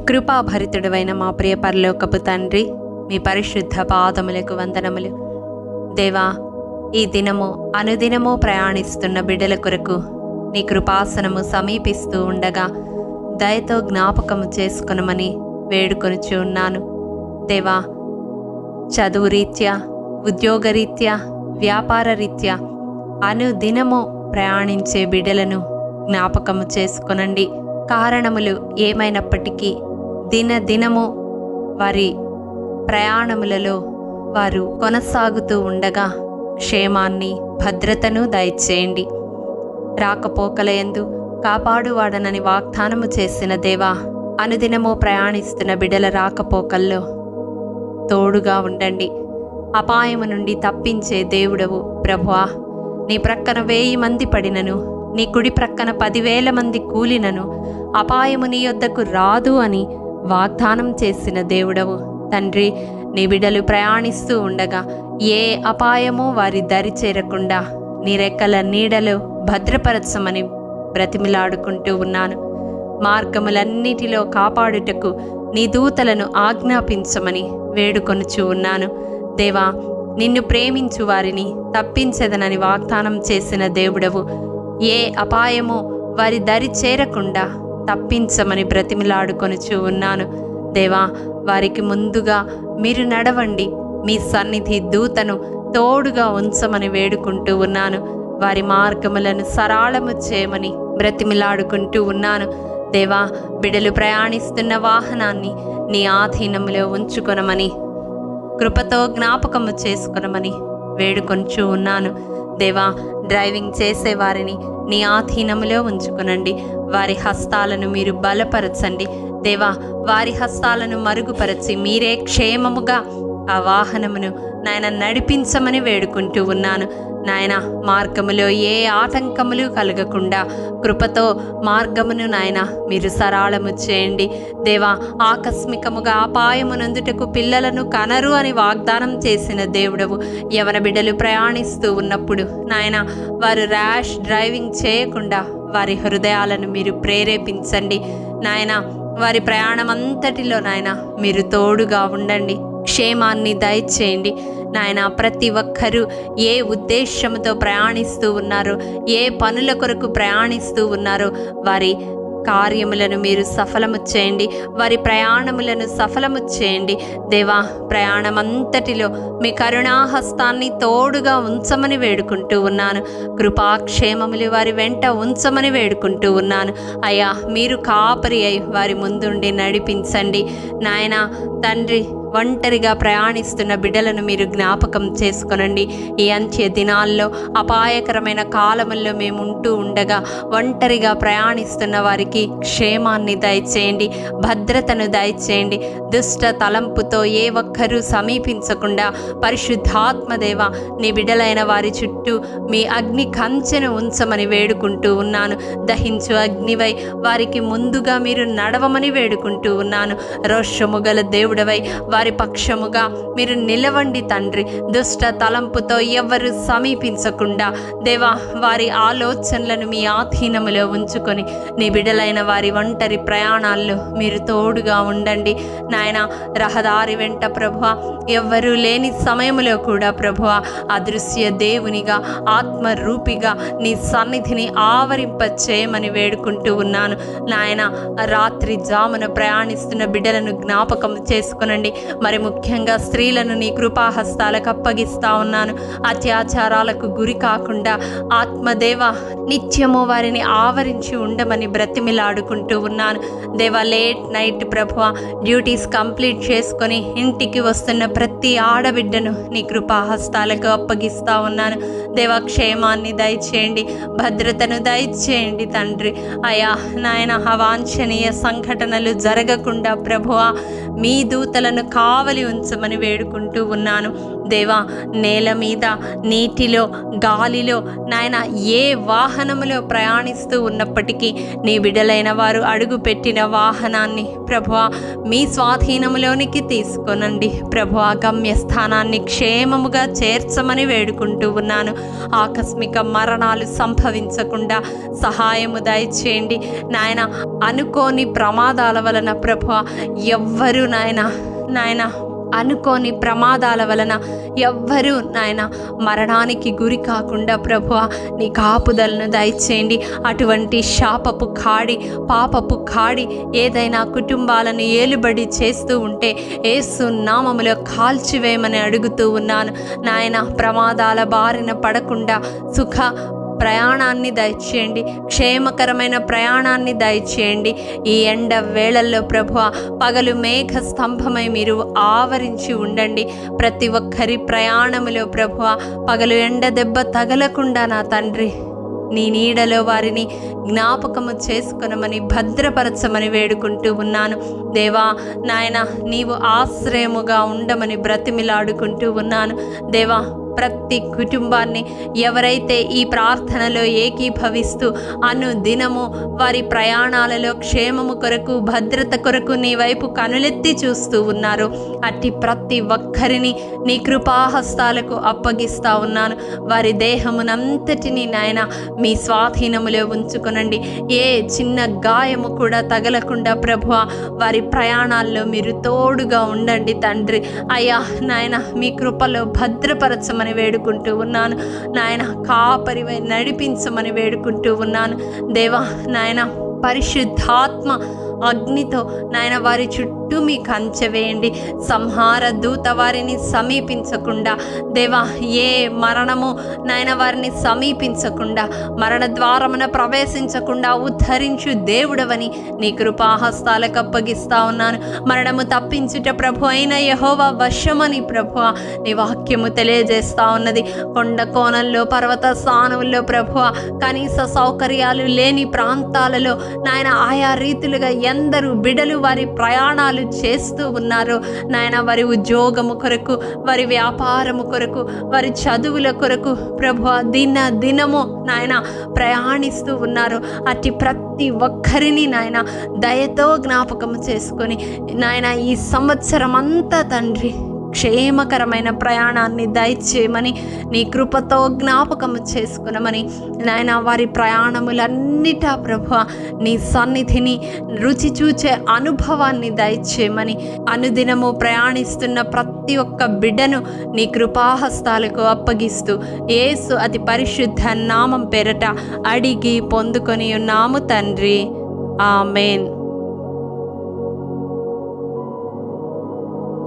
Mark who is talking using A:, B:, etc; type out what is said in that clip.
A: కృపాభరితుడైన మా ప్రియ పరలోకపు తండ్రి, మీ పరిశుద్ధ పాదములకు వందనములు. దేవా, ఈ దినము అనుదినము ప్రయాణిస్తున్న బిడ్డల కొరకు నీ కృపాసనము సమీపిస్తూ ఉండగా దయతో జ్ఞాపకము చేసుకొనమని వేడుకొనుచు ఉన్నాను. దేవా, చదువు రీత్యా, ఉద్యోగరీత్యా, వ్యాపార రీత్యా అనుదినము ప్రయాణించే బిడ్డలను జ్ఞాపకము చేసుకొనండి. కారణములు ఏమైనప్పటికీ దినదినము వారి ప్రయాణములలో వారు కొనసాగుతూ ఉండగా క్షేమాన్ని, భద్రతను దయచేయండి. రాకపోకలయందు కాపాడువాడనని వాగ్దానము చేసిన దేవా, అనుదినము ప్రయాణిస్తున్న బిడ్డల రాకపోకల్లో తోడుగా ఉండండి. అపాయము నుండి తప్పించే దేవుడవు ప్రభువా. నీ ప్రక్కన 1000 మంది పడినను, నీ కుడి ప్రక్కన 10,000 మంది కూలినను అపాయము నీ యొద్దకు రాదు అని వాగ్దానం చేసిన దేవుడవు తండ్రి. నీ బిడ్డలు ప్రయాణిస్తూ ఉండగా ఏ అపాయమో వారి దరి చేరకుండా నీ రెక్కల నీడలో భద్రపరచమని బ్రతిమిలాడుకుంటూ ఉన్నాను. మార్గములన్నిటిలో కాపాడుటకు నీ దూతలను ఆజ్ఞాపించమని వేడుకొనుచూ ఉన్నాను. దేవా, నిన్ను ప్రేమించు వారిని తప్పించదనని వాగ్దానం చేసిన దేవుడవు. ఏ అపాయమో వారి దరి చేరకుండా తప్పించమని బ్రతిమిలాడుకొనుచూ ఉన్నాను. దేవా, వారికి ముందుగా మీరు నడవండి. మీ సన్నిధి దూతను తోడుగా ఉంచమని వేడుకుంటూ ఉన్నాను. వారి మార్గములను సరళము చేయమని బ్రతిమిలాడుకుంటూ ఉన్నాను. దేవా, బిడ్డలు ప్రయాణిస్తున్న వాహనాన్ని నీ ఆధీనంలో ఉంచుకొనమని, కృపతో జ్ఞాపకము చేసుకొనమని వేడుకొంచూ ఉన్నాను. దేవా, డ్రైవింగ్ చేసే వారిని నీ ఆధీనములో ఉంచుకొనండి. వారి హస్తాలను మీరు బలపరచండి. దేవా, వారి హస్తాలను మరుగుపరచి మీరే క్షేమముగా ఆ వాహనమును నాయన నడిపించమని వేడుకుంటూ ఉన్నాను. నాయన, మార్గములో ఏ ఆటంకములు కలగకుండా కృపతో మార్గమును నాయన మీరు సరళము చేయండి. దేవా, ఆకస్మికముగా అపాయమునందుటకు పిల్లలను కనరు అని వాగ్దానం చేసిన దేవుడవు. యవన బిడ్డలు ప్రయాణిస్తూ ఉన్నప్పుడు నాయన వారు ర్యాష్ డ్రైవింగ్ చేయకుండా వారి హృదయాలను మీరు ప్రేరేపించండి. నాయన, వారి ప్రయాణం అంతటిలో నాయన మీరు తోడుగా ఉండండి. క్షేమాన్ని దయచేయండి. నాయన, ప్రతి ఒక్కరూ ఏ ఉద్దేశంతో ప్రయాణిస్తూ ఉన్నారో, ఏ పనుల కొరకు ప్రయాణిస్తూ ఉన్నారో వారి కార్యములను మీరు సఫలము చేయండి. వారి ప్రయాణములను సఫలము చేయండి. దేవా, ప్రయాణమంతటిలో మీ కరుణాహస్తాన్ని తోడుగా ఉంచమని వేడుకుంటూ ఉన్నాను. కృపాక్షేమములు వారి వెంట ఉంచమని వేడుకుంటూ ఉన్నాను. అయ్యా, మీరు కాపరి అయి వారి ముందుండి నడిపించండి. నాయన తండ్రి, ఒంటరిగా ప్రయాణిస్తున్న బిడ్డలను మీరు జ్ఞాపకం చేసుకొనండి. ఈ అంత్య దినాల్లో అపాయకరమైన కాలముల్లో మేము ఉంటూ ఉండగా ఒంటరిగా ప్రయాణిస్తున్న వారికి క్షేమాన్ని దయచేయండి, భద్రతను దయచేయండి. దుష్ట తలంపుతో ఏ ఒక్కరూ సమీపించకుండా పరిశుద్ధాత్మదేవ నీ బిడ్డలైన వారి చుట్టూ మీ అగ్ని కంచెను ఉంచమని వేడుకుంటూ ఉన్నాను. దహించు అగ్నివై వారికి ముందుగా మీరు నడవమని వేడుకుంటూ ఉన్నాను. రోషము గల దేవుడవై వారి పక్షముగా మీరు నిలవండి తండ్రి. దుష్ట తలంపుతో ఎవరు సమీపించకుండా దేవా, వారి ఆలోచనలను మీ ఆధీనములో ఉంచుకొని నీ బిడ్డలైన వారి ఒంటరి ప్రయాణాల్లో మీరు తోడుగా ఉండండి. నాయన, రహదారి వెంట ప్రభువా ఎవ్వరూ లేని సమయంలో కూడా ప్రభువా అదృశ్య దేవునిగా, ఆత్మరూపిగా నీ సన్నిధిని ఆవరింప చేయమని వేడుకుంటూ ఉన్నాను. నాయన, రాత్రి జామున ప్రయాణిస్తున్న బిడ్డలను జ్ఞాపకం చేసుకునండి. మరి ముఖ్యంగా స్త్రీలను నీ కృపాహస్తాలకు అప్పగిస్తా ఉన్నాను. అత్యాచారాలకు గురి కాకుండా ఆత్మదేవ నిత్యము వారిని ఆవరించి ఉండమని బ్రతిమిలాడుకుంటూ ఉన్నాను. దేవా, లేట్ నైట్ ప్రభువ డ్యూటీస్ కంప్లీట్ చేసుకొని ఇంటికి వస్తున్న ప్రతి ఆడబిడ్డను నీ కృపాహస్తాలకు అప్పగిస్తా ఉన్నాను. దేవా, క్షేమాన్ని దయచేయండి, భద్రతను దయచేయండి తండ్రి. అయా నాయన, అవాంఛనీయ సంఘటనలు జరగకుండా ప్రభువా మీ దూతలను కావలి ఉంచమని వేడుకుంటూ ఉన్నాను. దేవా, నేల మీద, నీటిలో, గాలిలో నాయన ఏ వాహనములో ప్రయాణిస్తూ ఉన్నప్పటికీ నీ బిడ్డలైన వారు అడుగుపెట్టిన వాహనాన్ని ప్రభువా మీ స్వాధీనములోనికి తీసుకొనండి. ప్రభువా, గమ్యస్థానాన్ని క్షేమముగా చేర్చమని వేడుకుంటూ ఉన్నాను. ఆకస్మిక మరణాలు సంభవించకుండా సహాయము దయచేయండి నాయన. అనుకోని ప్రమాదాల వలన ప్రభువా ఎవ్వరూ నాయన అనుకోని ప్రమాదాల వలన ఎవ్వరూ నాయన మరణానికి గురి కాకుండా ప్రభువా నీ కాపుదలను దయచేయండి. అటువంటి శాపపు కాడి, పాపపు కాడి ఏదైనా కుటుంబాలను ఏలుబడి చేస్తూ ఉంటే యేసు నామములో కాల్చివేయమని అడుగుతూ ఉన్నాను నాయన. ప్రమాదాల బారిన పడకుండా సుఖ ప్రయాణాన్ని దయచేయండి, క్షేమకరమైన ప్రయాణాన్ని దయచేయండి. ఈ ఎండ వేళల్లో ప్రభువా పగలు మేఘ స్తంభమై మీరు ఆవరించి ఉండండి. ప్రతి ఒక్కరి ప్రయాణములో ప్రభువా పగలు ఎండ దెబ్బ తగలకుండా నా తండ్రి నీ నీడలో వారిని జ్ఞాపకము చేసుకొనమని భద్రపరచమని వేడుకుంటూ ఉన్నాను. దేవా నాయన, నీవు ఆశ్రయముగా ఉండమని బ్రతిమిలాడుకుంటూ ఉన్నాను. దేవా, ప్రతి కుటుంబాన్ని ఎవరైతే ఈ ప్రార్థనలో ఏకీభవిస్తూ అనుదినము వారి ప్రయాణాలలో క్షేమము కొరకు, భద్రత కొరకు నీ వైపు కనులెత్తి చూస్తూ ఉన్నారు, అట్టి ప్రతి ఒక్కరిని నీ కృపాహస్తాలకు అప్పగిస్తా ఉన్నాను. వారి దేహమునంతటిని నాయన మీ స్వాధీనములో ఉంచుకొనండి. ఏ చిన్న గాయము కూడా తగలకుండా ప్రభువా వారి ప్రయాణాల్లో మీరు తోడుగా ఉండండి తండ్రి. అయ్యా నాయన, మీ కృపలో భద్రపరచమని వేడుకుంటూ ఉన్నాను నాయన. కాపరివై నడిపించమని వేడుకుంటూ ఉన్నాను దేవా నాయన. పరిశుద్ధాత్మ అగ్నితో నాయన వారి చుట్టూ మీ కంచె వేయండి. సంహార దూత వారిని సమీపించకుండా దేవా, ఏ మరణము నాయన వారిని సమీపించకుండా, మరణ ద్వారమున ప్రవేశించకుండా ఉద్ధరించు దేవుడవని నీ కృపాహస్తాలకు అప్పగిస్తా ఉన్నాను. మరణము తప్పించుట ప్రభు అయిన యెహోవా వశమని ప్రభు నీ వాక్యము తెలియజేస్తా ఉన్నది. కొండ కోణంలో, పర్వత స్థానంలో ప్రభు కనీస సౌకర్యాలు లేని ప్రాంతాలలో నాయన ఆయా రీతులుగా ఎందరు బిడలు వారి ప్రయాణాలు చేస్తూ ఉన్నారు నాయన. వారి ఉద్యోగము కొరకు, వారి వ్యాపారము కొరకు, వారి చదువుల కొరకు ప్రభువా దినము నాయన ప్రయాణిస్తూ ఉన్నారు. అట్టి ప్రతి ఒక్కరిని నాయన దయతో జ్ఞాపకము చేసుకొని నాయన ఈ సంవత్సరం అంతా తండ్రి క్షేమకరమైన ప్రయాణాన్ని దయచేయమని నీ కృపతో జ్ఞాపకము చేసుకునమని నాయన. వారి ప్రయాణములన్నిటా ప్రభువా నీ సన్నిధిని రుచి చూచే అనుభవాన్ని దయచేయమని, అనుదినము ప్రయాణిస్తున్న ప్రతి ఒక్క బిడ్డను నీ కృపాహస్తాలకు అప్పగిస్తూ యేసు అతి పరిశుద్ధ నామం పేరట అడిగి పొందుకొని ఉన్నాము తండ్రి. ఆమేన్.